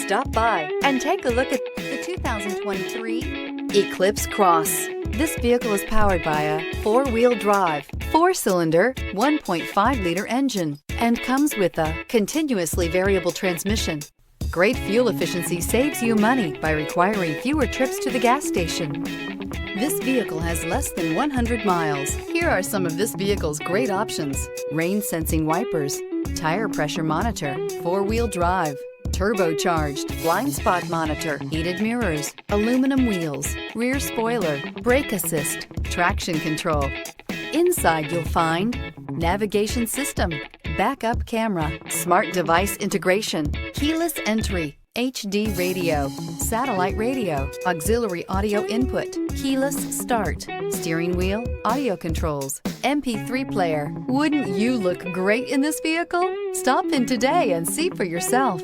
Stop by and take a look at the 2023 Eclipse Cross. This vehicle is powered by a four-wheel drive, four-cylinder, 1.5-liter engine and comes with a continuously variable transmission. Great fuel efficiency saves you money by requiring fewer trips to the gas station. This vehicle has less than 100 miles. Here are some of this vehicle's great options: rain-sensing wipers, tire pressure monitor, four-wheel drive, turbocharged, blind spot monitor, heated mirrors, aluminum wheels, rear spoiler, brake assist, traction control. Inside you'll find navigation system, backup camera, smart device integration, keyless entry, HD radio, satellite radio, auxiliary audio input, keyless start, steering wheel audio controls, MP3 player. Wouldn't you look great in this vehicle? Stop in today and see for yourself.